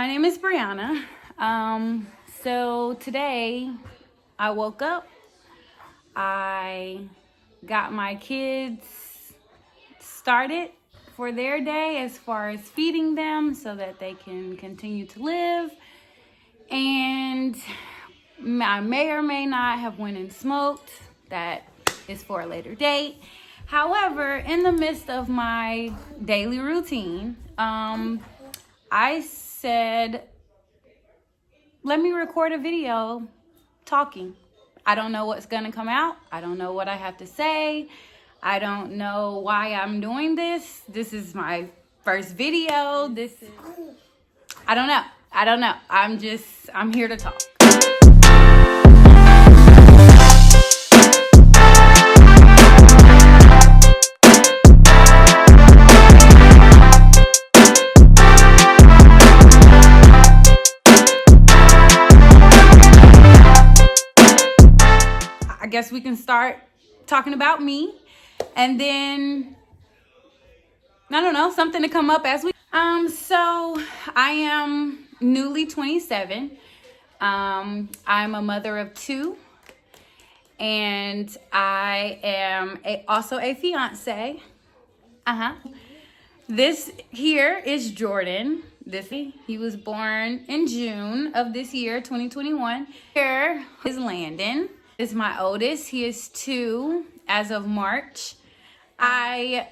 My name is Brieana. So today I woke up, I got my kids started for their day as far as feeding them so that they can continue to live. And I may or may not have went and smoked. That is for a later date. However, in the midst of my daily routine, I said, let me record a video talking. I don't know what's going to come out. I don't know what I have to say. I don't know why I'm doing this. This is my first video. I don't know. I'm here to talk. I guess we can start talking about me, and then I don't know, something to come up as we so I am newly 27. I'm a mother of two, and I am also a fiance. This here is Jordan. He was born in June of this year, 2021. Here is Landon. This is my oldest. He is 2 as of March. My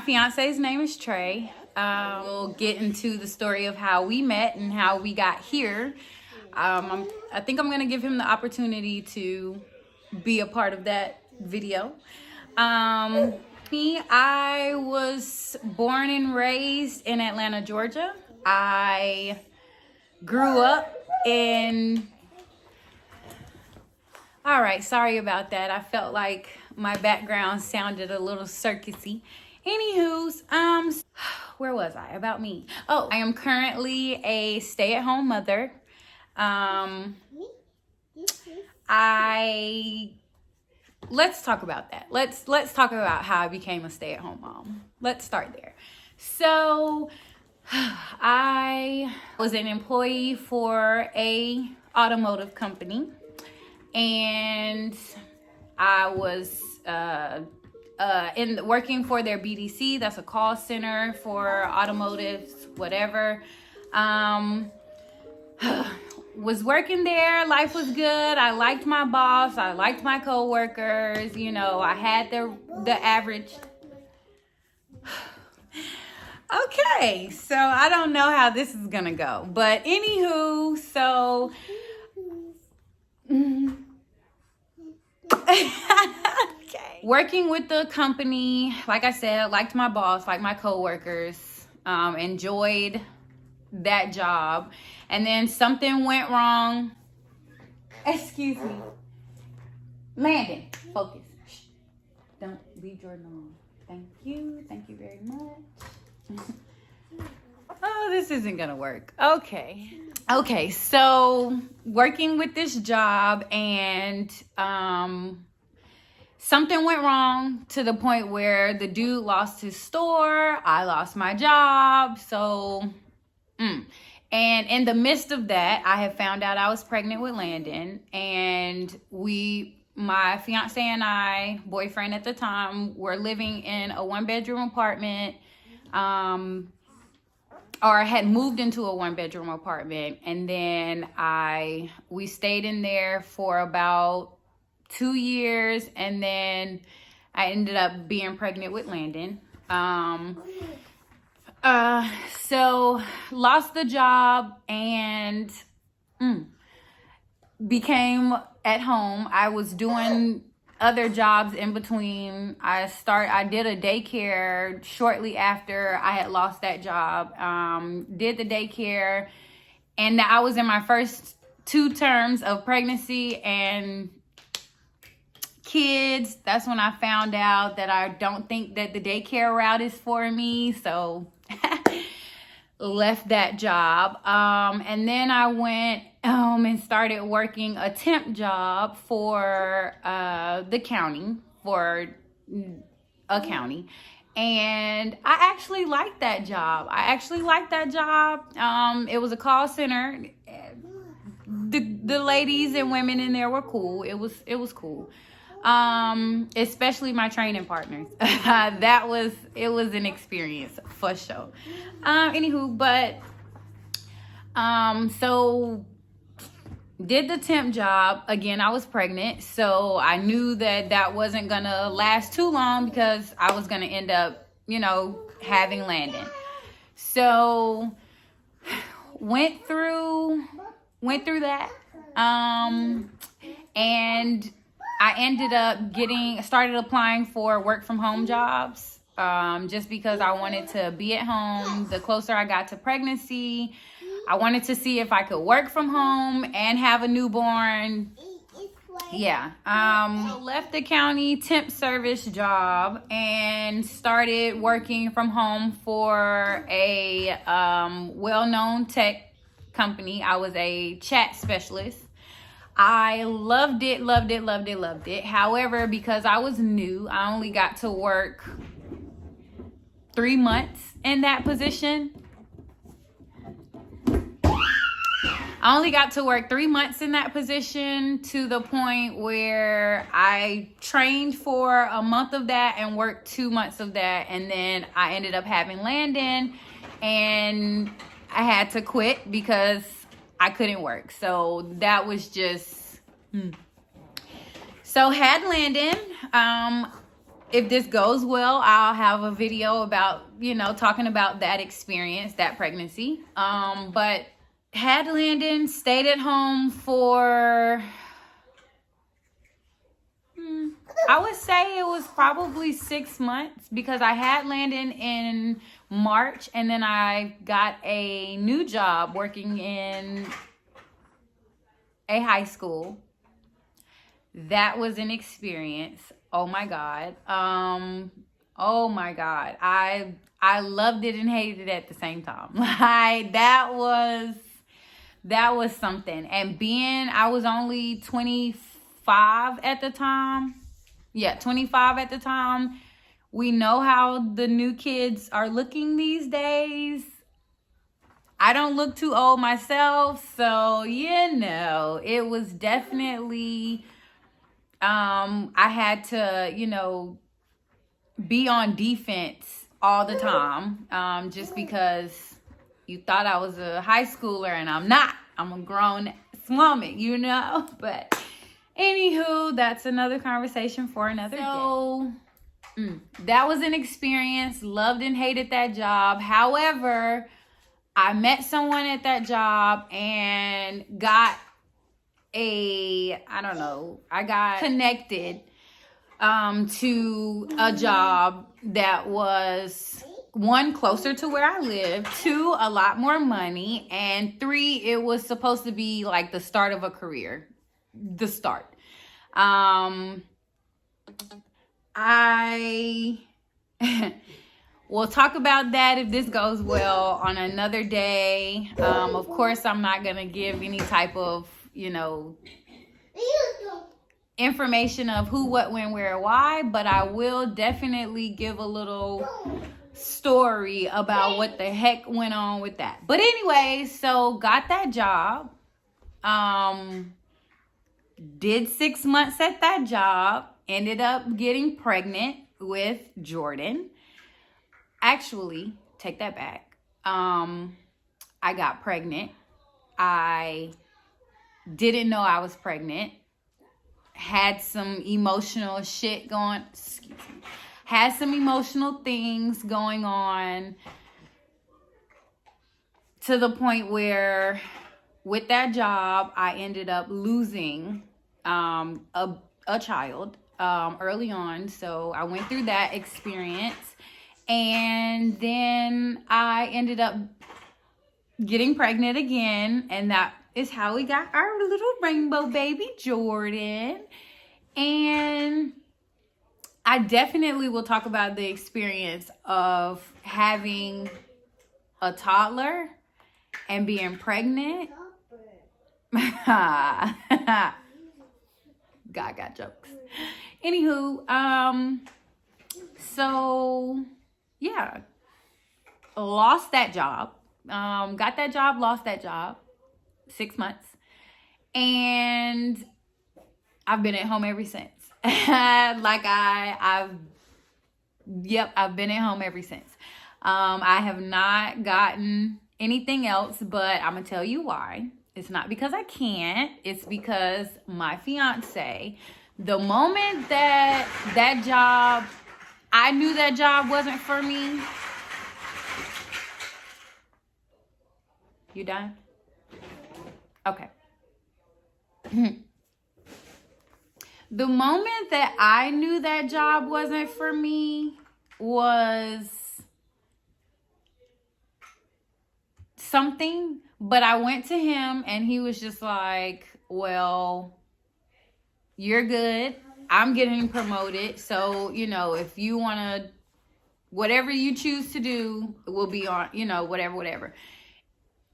fiance's name is Trey. We'll get into the story of how we met and how we got here. I think I'm gonna give him the opportunity to be a part of that video. I was born and raised in Atlanta, Georgia. I grew up in... All right, sorry about that. I felt like my background sounded a little circusy. Anywho's, where was I? About me. Oh, I am currently a stay-at-home mother. Let's talk about that. Let's talk about how I became a stay-at-home mom. Let's start there. So, I was an employee for a automotive company. And I was working for their BDC. That's a call center for automotives, whatever. Was working there. Life was good. I liked my boss. I liked my coworkers. You know, I had the average. Okay, so I don't know how this is gonna go, but anywho, so. Okay. Working with the company, like I said, liked my boss, liked my coworkers, enjoyed that job, and then something went wrong. Excuse me. Landon, focus. Shh. Don't leave Jordan alone. Thank you very much. Oh, this isn't gonna work. Okay, so working with this job, and something went wrong to the point where the dude lost his store, I lost my job. And in the midst of that, I had found out I was pregnant with Landon, and my fiance and I, boyfriend at the time, were living in a 1-bedroom apartment, or had moved into a 1-bedroom apartment. And then we stayed in there for about 2 years, and then I ended up being pregnant with Landon. So lost the job and became at home. I was doing other jobs in between. I did a daycare shortly after I had lost that job. Did the daycare, and I was in my first 2 terms of pregnancy and kids. That's when I found out that I don't think that the daycare route is for me. So left that job. And then I went and started working a temp job for the county, for a county. And I actually liked that job. It was a call center. The ladies and women in there were cool. It was cool. Especially my training partners. It was an experience for sure. Anywho, but so did the temp job. Again, I was pregnant, so I knew that wasn't gonna last too long because I was gonna end up, having Landon. So went through that, and I ended up started applying for work from home jobs, just because I wanted to be at home. The closer I got to pregnancy, I wanted to see if I could work from home and have a newborn. Yeah. Left the county temp service job and started working from home for a well-known tech company. I was a chat specialist. I loved it. However, because I was new, I only got to work 3 months in that position. To the point where I trained for a month of that and worked 2 months of that. And then I ended up having Landon, and I had to quit because I couldn't work. So that was just... So had Landon. If this goes well, I'll have a video about, talking about that experience, that pregnancy. But had Landon, stayed at home for, I would say it was probably 6 months, because I had Landon in March, and then I got a new job working in a high school. That was an experience. Oh my God. I loved it and hated it at the same time. Like, that was something. And I was only 25 at the time. Yeah, 25 at the time. We know how the new kids are looking these days. I don't look too old myself, so it was definitely, I had to, be on defense all the time, just because you thought I was a high schooler, and I'm not. I'm a grown woman, But anywho, that's another conversation for another day. So that was an experience. Loved and hated that job. However, I met someone at that job and got I got connected to a job that was, 1, closer to where I live, 2, a lot more money, and 3, it was supposed to be like the start of a career. The start. We'll talk about that, if this goes well, on another day. Of course, I'm not going to give any type of, information of who, what, when, where, why, but I will definitely give a little story about what the heck went on with that. But anyway, so got that job. Did 6 months at that job. Ended up getting pregnant with Jordan. Actually, take that back. I got pregnant. I didn't know I was pregnant. Had some emotional shit going. Had some emotional things going on, to the point where with that job, I ended up losing a child early on. So I went through that experience. And then I ended up getting pregnant again. And that is how we got our little rainbow baby, Jordan. And I definitely will talk about the experience of having a toddler and being pregnant. God got jokes. Anywho, so yeah, lost that job. Got that job, lost that job. 6 months. And I've been at home ever since. I've been at home ever since. I have not gotten anything else, but I'm gonna tell you why. It's not because I can't. It's because my fiance, the moment that job, I knew that job wasn't for me. You done? Okay. The moment that I knew that job wasn't for me was something, but I went to him and he was just like, well, you're good. I'm getting promoted. So, if you want to, whatever you choose to do, will be on, whatever.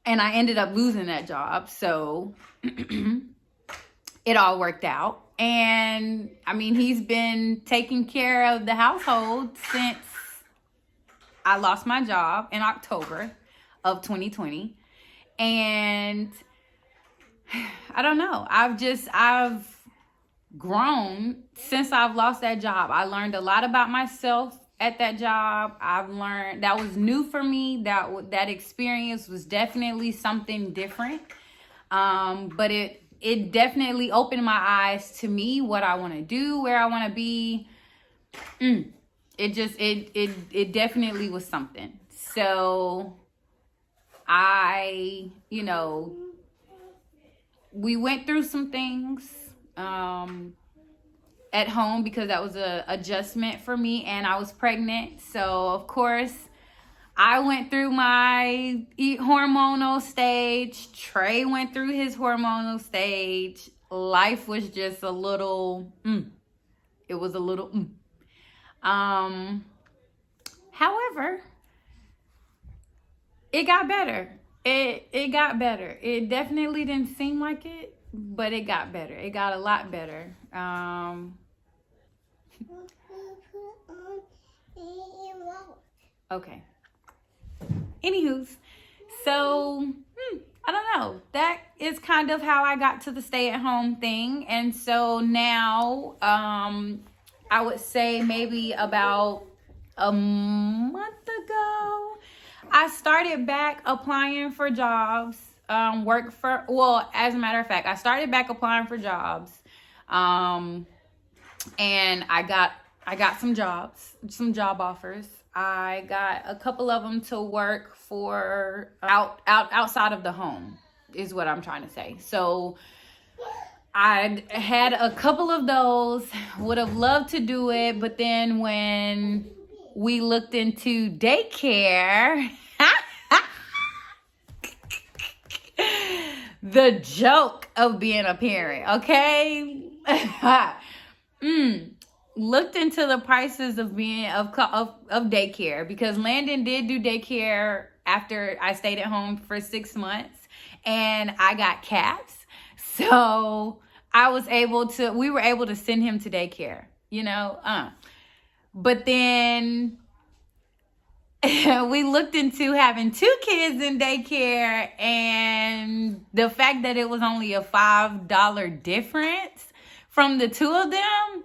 And I ended up losing that job. So it all worked out. And I mean, he's been taking care of the household since I lost my job in October of 2020. And I don't know. I've grown since I've lost that job. I learned a lot about myself at that job. I've learned that was new for me. That experience was definitely something different. But it definitely opened my eyes to me, what I want to do, where I want to be. It definitely was something. So we went through some things at home because that was a adjustment for me, and I was pregnant. So of course I went through my hormonal stage. Trey went through his hormonal stage. Life was just a little, it was a little, however, it got better. It got better. It definitely didn't seem like it, but it got better. It got a lot better. Okay. Anywho's, so I don't know. That is kind of how I got to the stay-at-home thing. And so now, I would say maybe about a month ago, I started back applying for jobs. As a matter of fact, I started back applying for jobs. And I got some job offers. I got a couple of them to work for outside of the home, is what I'm trying to say. So I had a couple of those, would have loved to do it, but then when we looked into daycare, the joke of being a parent, okay? Looked into the prices of daycare, because Landon did do daycare after I stayed at home for 6 months, and I got cats. So we were able to send him to daycare, but then we looked into having 2 kids in daycare, and the fact that it was only a $5 difference from the 2 of them.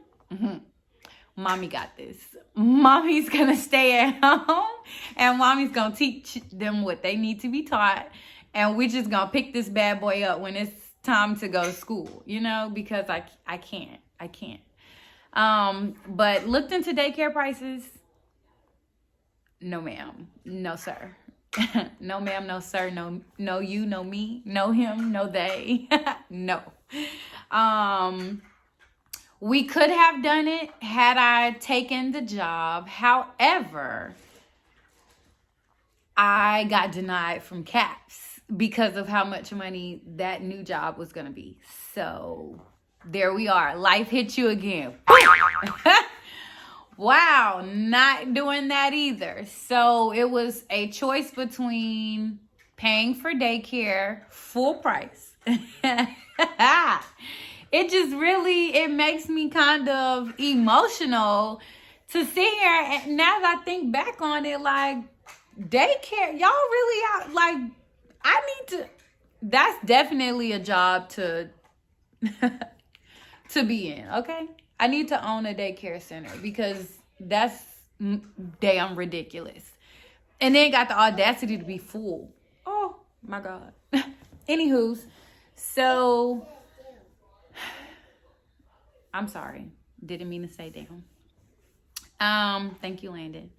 Mommy got this. Mommy's gonna stay at home, and mommy's gonna teach them what they need to be taught, and we're just gonna pick this bad boy up when it's time to go to school, because I can't. But looked into daycare prices. No ma'am, no sir. No ma'am, no sir, no you, no me, no him, no they. No. We could have done it had I taken the job. However, I got denied from CAPS because of how much money that new job was going to be. So there we are. Life hit you again. Wow, not doing that either. So it was a choice between paying for daycare full price. It makes me kind of emotional to sit here and now that I think back on it, like daycare, y'all really out like I need to. That's definitely a job to to be in. Okay, I need to own a daycare center because that's damn ridiculous. And then got the audacity to be full. Oh my God. Anywho's, so I'm sorry. Didn't mean to say damn. Thank you, Landon.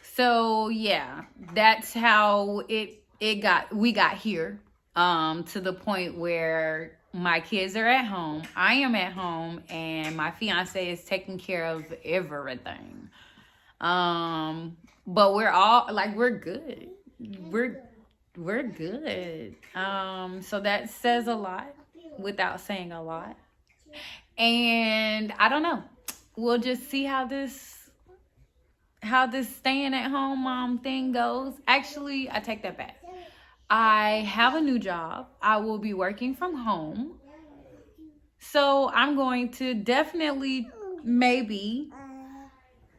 So yeah, that's how we got here. To the point where my kids are at home, I am at home, and my fiance is taking care of everything. But we're all like, we're good. We're good. So that says a lot without saying a lot. And I don't know. We'll just see how this staying at home mom thing goes. Actually, I take that back. I have a new job. I will be working from home. So I'm going to definitely maybe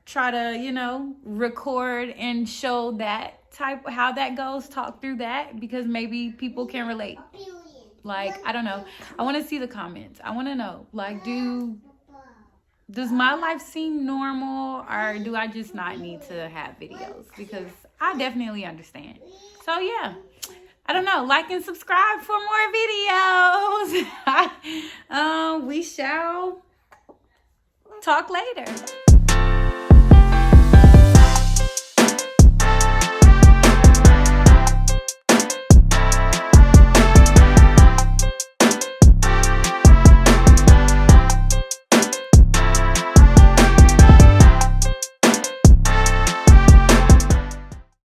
try to, record and show that how that goes, talk through that, because maybe people can relate. Like, I don't know. I want to see the comments. I want to know, like, does my life seem normal, or do I just not need to have videos? Because I definitely understand. So yeah, I don't know. Like and subscribe for more videos. We shall talk later.